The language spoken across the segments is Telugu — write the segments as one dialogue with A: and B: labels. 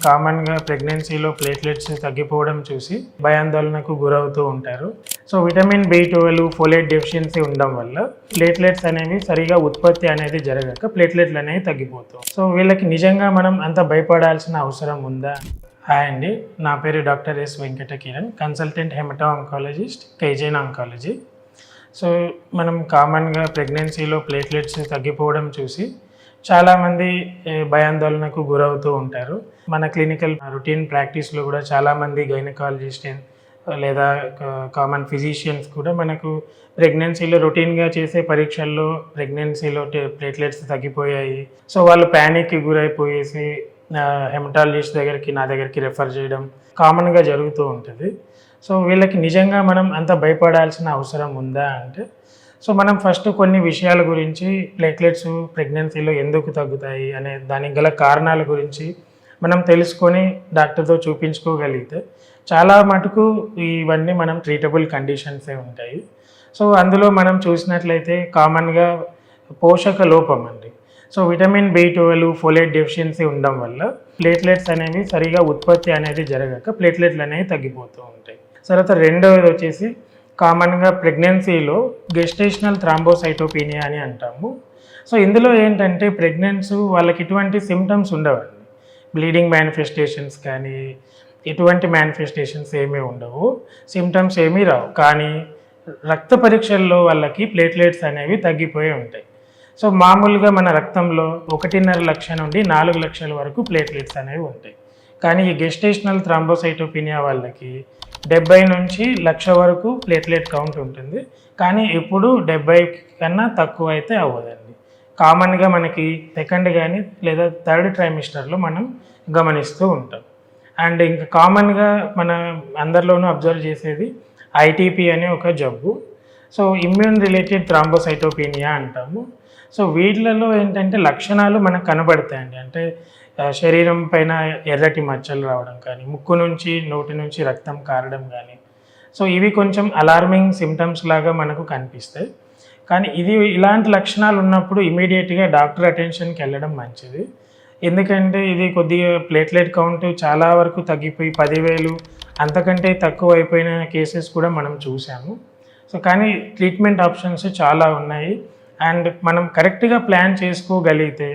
A: కామన్గా ప్రెగ్నెన్సీలో ప్లేట్లెట్స్ తగ్గిపోవడం చూసి భయాందోళనకు గురవుతూ ఉంటారు. So vitamin B12 folate deficiency ఉండడం వల్ల ప్లేట్లెట్స్ అనేవి సరిగా ఉత్పత్తి అనేది జరగక ప్లేట్లెట్లు అనేవి తగ్గిపోతాయి. సో వీళ్ళకి నిజంగా మనం అంత భయపడాల్సిన అవసరం ఉందా? హాయ్ అండి, నా పేరు doctor S Venkata Kiran, consultant hemato oncologist, Kaizen oncology. So మనం కామన్గా ప్రెగ్నెన్సీలో ప్లేట్లెట్స్ తగ్గిపోవడం చూసి చాలామంది భయాందోళనకు గురవుతూ ఉంటారు. మన క్లినికల్ రొటీన్ ప్రాక్టీస్లో కూడా చాలామంది గైనకాలజిస్ట్ లేదా కామన్ ఫిజిషియన్స్ కూడా మనకు ప్రెగ్నెన్సీలో రొటీన్గా చేసే పరీక్షల్లో ప్రెగ్నెన్సీలో ప్లేట్లెట్స్ తగ్గిపోయాయి, సో వాళ్ళు ప్యానిక్కి గురైపోయేసి హెమటాలజిస్ట్ దగ్గరికి, నా దగ్గరికి రెఫర్ చేయడం కామన్గా జరుగుతూ ఉంటుంది. సో వీళ్ళకి నిజంగా మనం అంత భయపడాల్సిన అవసరం ఉందా అంటే, సో మనం ఫస్ట్ కొన్ని విషయాల గురించి, ప్లేట్లెట్స్ ప్రెగ్నెన్సీలో ఎందుకు తగ్గుతాయి అనే దానికి గల కారణాల గురించి మనం తెలుసుకొని డాక్టర్తో చూపించుకోగలిగితే చాలా మటుకు ఇవన్నీ మనం ట్రీటబుల్ కండిషన్సే ఉంటాయి. సో అందులో మనం చూసినట్లయితే కామన్గా పోషక లోపం అండి. So vitamin B12 folate deficiency ఉండడం వల్ల ప్లేట్లెట్స్ అనేవి సరిగా ఉత్పత్తి అనేది జరగక ప్లేట్లెట్లు అనేవి తగ్గిపోతూ ఉంటాయి. తర్వాత రెండవది వచ్చేసి కామన్గా ప్రెగ్నెన్సీలో గెస్టేషనల్ థ్రాంబోసైటోపీనియా అని అంటాము. సో ఇందులో ఏంటంటే ప్రెగ్నెన్సీ వాళ్ళకి ఎటువంటి సిమ్టమ్స్ ఉండవండి, బ్లీడింగ్ మేనిఫెస్టేషన్స్ కానీ ఎటువంటి మేనిఫెస్టేషన్స్ ఏమీ ఉండవు, సిమ్టమ్స్ ఏమీ రావు, కానీ రక్త పరీక్షల్లో వాళ్ళకి ప్లేట్లెట్స్ అనేవి తగ్గిపోయి ఉంటాయి. సో మామూలుగా మన రక్తంలో 1.5 లక్ష నుండి 4 లక్షల వరకు ప్లేట్లెట్స్ అనేవి ఉంటాయి, కానీ ఈ గెస్టేషనల్ థ్రాంబోసైటోపీనియా వాళ్ళకి 70 నుంచి 1,00,000 వరకు ప్లేట్లెట్ కౌంట్ ఉంటుంది, కానీ ఇప్పుడు 70 కన్నా తక్కువ అయితే అవ్వదండి. కామన్గా మనకి సెకండ్ కానీ లేదా థర్డ్ ట్రైమిస్టర్లో మనం గమనిస్తూ ఉంటాం. అండ్ ఇంకా కామన్గా మన అందరిలోనూ అబ్జర్వ్ చేసేది ITP అనే ఒక జబ్బు. సో ఇమ్యూన్ రిలేటెడ్ థ్రాంబోసైటోపీనియా అంటాము. సో వీటిలలో ఏంటంటే లక్షణాలు మనకు కనబడతాయండి, అంటే శరీరం పైన ఎర్రటి మచ్చలు రావడం కానీ, ముక్కు నుంచి నోటి నుంచి రక్తం కారడం కానీ, సో ఇవి కొంచెం అలార్మింగ్ సిమ్టమ్స్ లాగా మనకు కనిపిస్తాయి. కానీ ఇలాంటి లక్షణాలు ఉన్నప్పుడు ఇమీడియట్గా డాక్టర్ అటెన్షన్కి వెళ్ళడం మంచిది. ఎందుకంటే ఇది కొద్దిగా ప్లేట్లెట్ కౌంట్ చాలా వరకు తగ్గిపోయి 10,000 అంతకంటే తక్కువ అయిపోయిన కేసెస్ కూడా మనం చూసాము. సో కానీ ట్రీట్మెంట్ ఆప్షన్స్ చాలా ఉన్నాయి, అండ్ మనం కరెక్ట్గా ప్లాన్ చేసుకోగలిగితే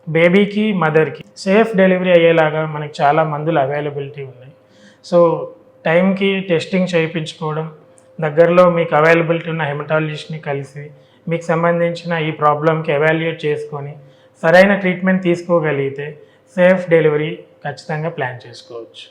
A: బేబీకి, మదర్కి సేఫ్ డెలివరీ అయ్యేలాగా మనకి చాలా మందులు అవైలబిలిటీ ఉన్నాయి. సో టైంకి టెస్టింగ్ చేయించుకోవడం, దగ్గరలో మీకు అవైలబిలిటీ ఉన్న హెమటాలజిస్ట్ని కలిసి మీకు సంబంధించిన ఈ ప్రాబ్లంకి ఎవాల్యుయేట్ చేసుకొని సరైన ట్రీట్మెంట్ తీసుకోగలిగితే సేఫ్ డెలివరీ ఖచ్చితంగా ప్లాన్ చేసుకోవచ్చు.